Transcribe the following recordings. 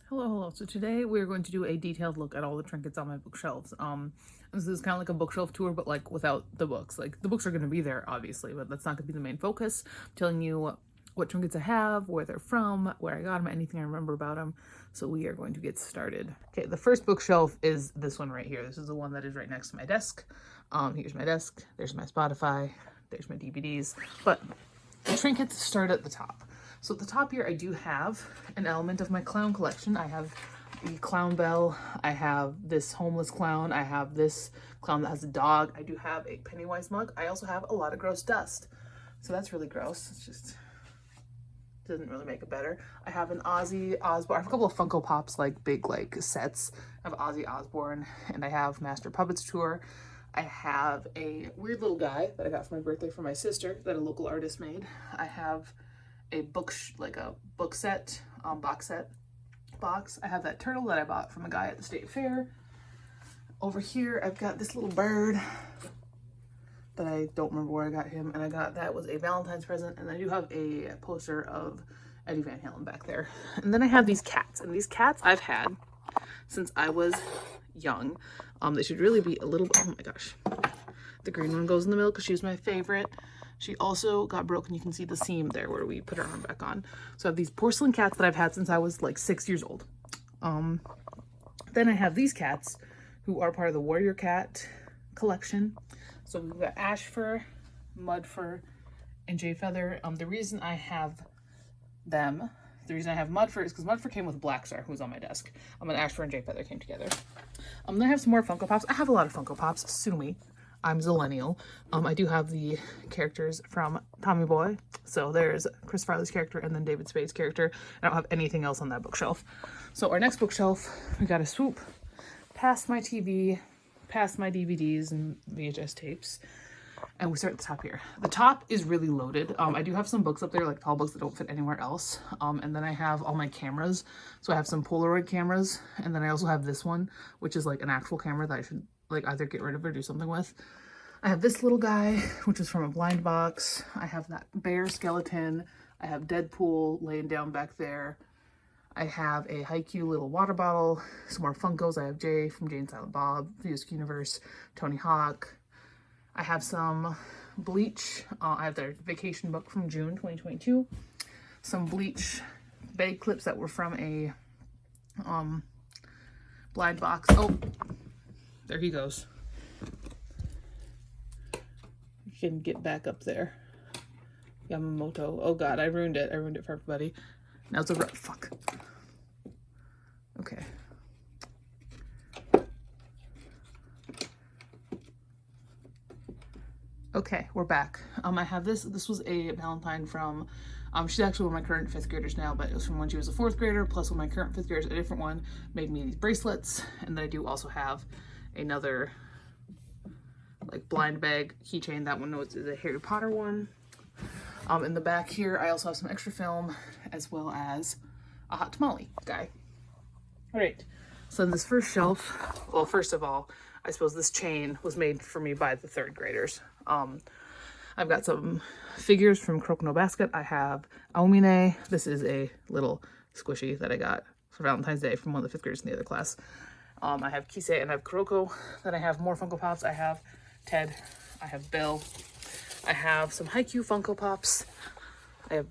Hello. So today we're going to do a detailed look at all the trinkets on my bookshelves. This is kind of like a bookshelf tour, but like without the books. Like the books are going to be there, obviously, but that's not going to be the main focus. I'm telling you what trinkets I have, where they're from, where I got them, anything I remember about them. So we are going to get started. Okay, the first bookshelf is this one right here. This is the one that is right next to my desk. Here's my desk. There's my Spotify. There's my DVDs. But the trinkets start at the top. So at the top here, I do have an element of my clown collection. I have the clown bell. I have this homeless clown. I have this clown that has a dog. I do have a Pennywise mug. I also have a lot of gross dust. So that's really gross. It's just doesn't really make it better. I have an Ozzy Osbourne. I have a couple of Funko Pops, like big like sets. I have Ozzy Osbourne, and I have Master Puppets Tour. I have a weird little guy that I got for my birthday from my sister that a local artist made. I have a box set, box set box. I have that turtle that I bought from a guy at the state fair. Over here, I've got this little bird that I don't remember where I got him, and that was a Valentine's present, and I do have a poster of Eddie Van Halen back there. And then I have these cats, and these cats I've had since I was young. They should really be a little, oh my gosh. The green one goes in the middle because she was my favorite. She also got broken. You can see the seam there where we put her arm back on. So I have these porcelain cats that I've had since I was like 6 years old. Then I have these cats who are part of the Warrior Cat collection. So we've got Ash Fur, Mud Fur, and Jay Feather. The reason I have Mud Fur is because Mud Fur came with Black Star, who's on my desk. And Ash Fur and Jay Feather came together. Then I have some more Funko Pops. I have a lot of Funko Pops. Sue me. I'm Zillennial. I do have the characters from Tommy Boy. So there's Chris Farley's character and then David Spade's character. I don't have anything else on that bookshelf. So our next bookshelf, we got to swoop past my TV, past my DVDs and VHS tapes. And we start at the top here. The top is really loaded. I do have some books up there, like tall books that don't fit anywhere else. And then I have all my cameras. So I have some Polaroid cameras. And then I also have this one, which is like an actual camera that I should like either get rid of or do something with. I have this little guy, which is from a blind box. I have that bear skeleton. I have Deadpool laying down back there. I have a Haikyuu little water bottle, some more Funkos. I have Jay from Jay and Silent Bob, Music Universe, Tony Hawk. I have some Bleach. I have their vacation book from June 2022. Some Bleach bag clips that were from a blind box. Oh, there he goes. You can get back up there. Yamamoto. Oh God, I ruined it. I ruined it for everybody. Now it's over. Fuck. Okay. Okay, we're back. I have this. This was a Valentine from, she's actually one of my current 5th graders now, but it was from when she was a 4th grader, plus one of my current 5th graders, a different one, made me these bracelets. And then I do also have another like blind bag keychain. That one is a Harry Potter one. In the back here, I also have some extra film as well as a hot tamale guy. All right, so in this first shelf, well, first of all, I suppose this chain was made for me by the 3rd graders. I've got some figures from Croak No Basket. I have Aomine. This is a little squishy that I got for Valentine's Day from one of the 5th graders in the other class. I have Kisei and I have Kuroko. Then I have more Funko Pops. I have Ted. I have Bill. I have some Haikyuu Funko Pops. I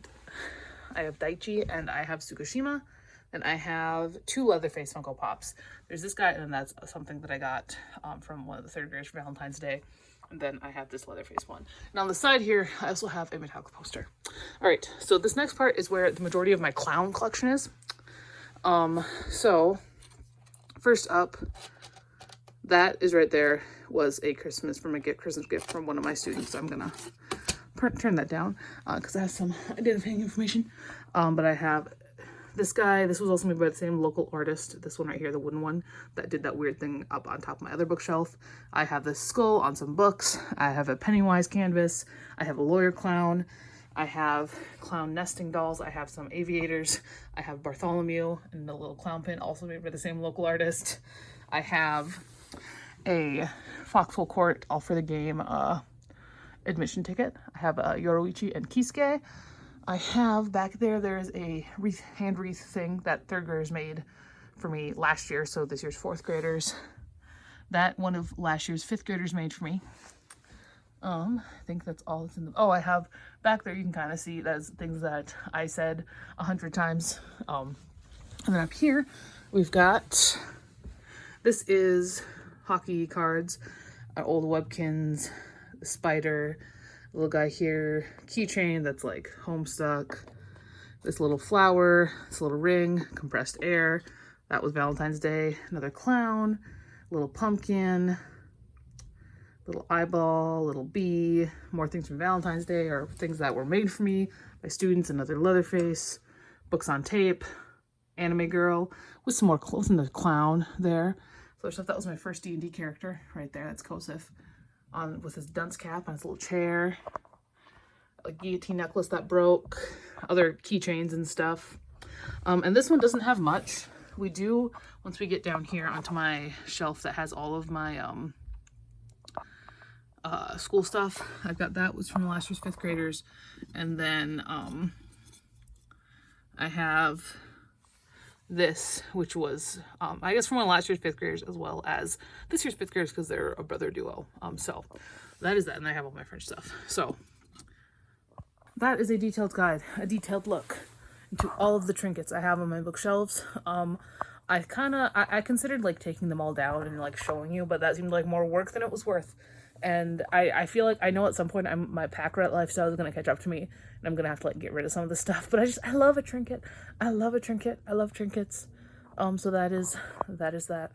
have Daichi and I have Tsukushima. And I have 2 Leatherface Funko Pops. There's this guy, and that's something that I got from one of the 3rd graders for Valentine's Day. And then I have this Leatherface one. And on the side here, I also have a Metallica poster. All right, so this next part is where the majority of my clown collection is. So first up, that is right there, was a Christmas gift from one of my students. So I'm gonna turn that down because I have some identifying information. But I have this guy. This was also made by the same local artist. This one right here, the wooden one that did that weird thing up on top of my other bookshelf. I have this skull on some books. I have a Pennywise canvas. I have a lawyer clown. I have clown nesting dolls. I have some aviators. I have Bartholomew and the little clown pin, also made by the same local artist. I have a Foxhole Court, all for the game, admission ticket. I have Yoroichi and Kisuke. I have back there, there's a wreath, hand wreath thing that third graders made for me last year, so this year's fourth graders. That one of last year's fifth graders made for me. I think that's all that's in the, oh, I have back there, you can kind of see that's things that I said 100 times. And then up here, we've got, this is hockey cards, our old Webkins, the spider, little guy here, keychain that's like Homestuck, this little flower, this little ring, compressed air, that was Valentine's Day, another clown, little pumpkin, little eyeball, little bee, more things from Valentine's Day or things that were made for me by students, another Leatherface, books on tape, anime girl, with some more clothes and the clown there. So stuff, that was my first D&D character right there, that's Kosif, on with his dunce cap on his little chair, a guillotine necklace that broke, other keychains and stuff. And this one doesn't have much. We do, once we get down here onto my shelf that has all of my school stuff, I've got that was from last year's fifth graders, and then I have this, which was I guess from one of last year's fifth graders as well as this year's fifth graders because they're a brother duo. So that is that, and I have all my French stuff. So that is a detailed guide, a detailed look into all of the trinkets I have on my bookshelves. I considered like taking them all down and like showing you, but that seemed like more work than it was worth. And I feel like I know at some point my pack rat lifestyle is going to catch up to me, and I'm going to have to like get rid of some of this stuff. But I love a trinket. I love a trinket. I love trinkets. So that is that.